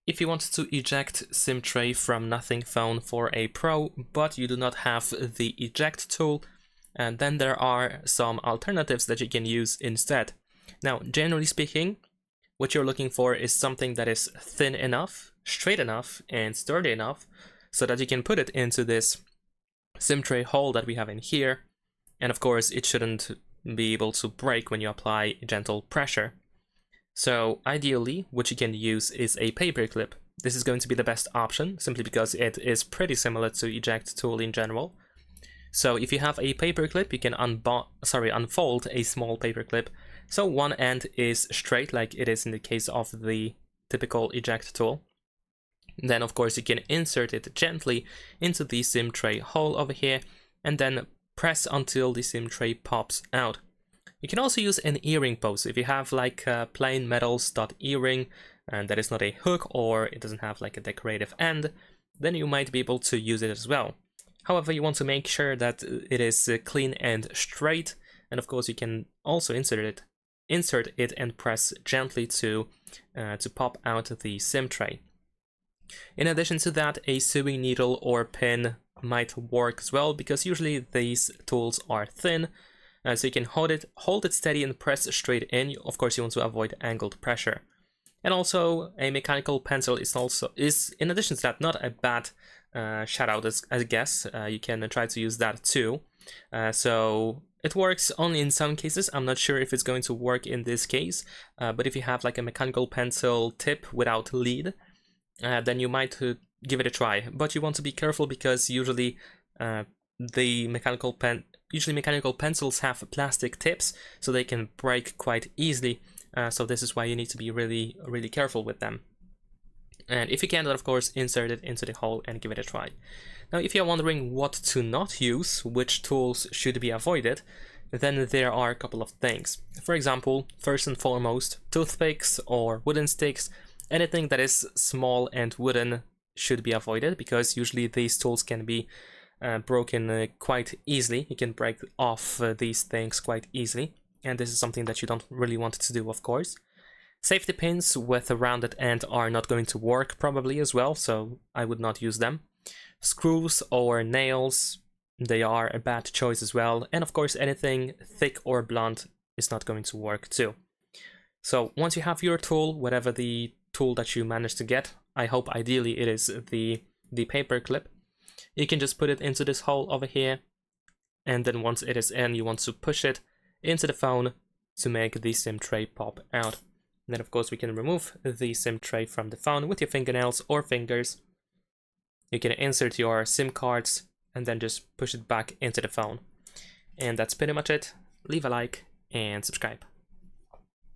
If you want to eject SIM tray from Nothing Phone for a Pro, but you do not have the eject tool, and then there are some alternatives that you can use instead. Now, generally speaking, what you're looking for is something that is thin enough, straight enough, and sturdy enough so that you can put it into this SIM tray hole that we have in here. And of course, it shouldn't be able to break when you apply gentle pressure. So ideally, what you can use is a paper clip. This is going to be the best option, simply because it is pretty similar to eject tool in general. So if you have a paper clip, you can unfold a small paper clip. So one end is straight, like it is in the case of the typical eject tool. Then of course you can insert it gently into the SIM tray hole over here, and then press until the SIM tray pops out. You can also use an earring pose. If you have like a plain metal stud earring and that is not a hook, or it doesn't have like a decorative end, then you might be able to use it as well. However, you want to make sure that it is clean and straight, and of course you can also insert it and press gently to pop out the SIM tray. In addition to that, a sewing needle or pin might work as well, because usually these tools are thin. So you can hold it steady and press straight in. Of course, you want to avoid angled pressure. And also, a mechanical pencil is in addition to that not a bad shout out, I guess. You can try to use that too. So it works only in some cases. I'm not sure if it's going to work in this case, but if you have like a mechanical pencil tip without lead, then you might give it a try. But you want to be careful, because usually mechanical pencils have plastic tips, so they can break quite easily. So this is why you need to be really, really careful with them. And if you can, then of course insert it into the hole and give it a try. Now, if you're wondering what to not use, which tools should be avoided, then there are a couple of things. For example, first and foremost, toothpicks or wooden sticks. Anything that is small and wooden should be avoided, because usually these tools can be broken quite easily. You can break off these things quite easily, and this is something that you don't really want to do, of course. Safety pins with a rounded end are not going to work probably as well, so I would not use them. Screws or nails, they are a bad choice as well, and of course anything thick or blunt is not going to work too. So once you have your tool, whatever the tool that you managed to get, I hope ideally it is the paper clip, you can just put it into this hole over here, and then once it is in, you want to push it into the phone to make the SIM tray pop out. And then of course we can remove the SIM tray from the phone with your fingernails or fingers. You can insert your SIM cards and then just push it back into the phone. And that's pretty much it. Leave a like and subscribe.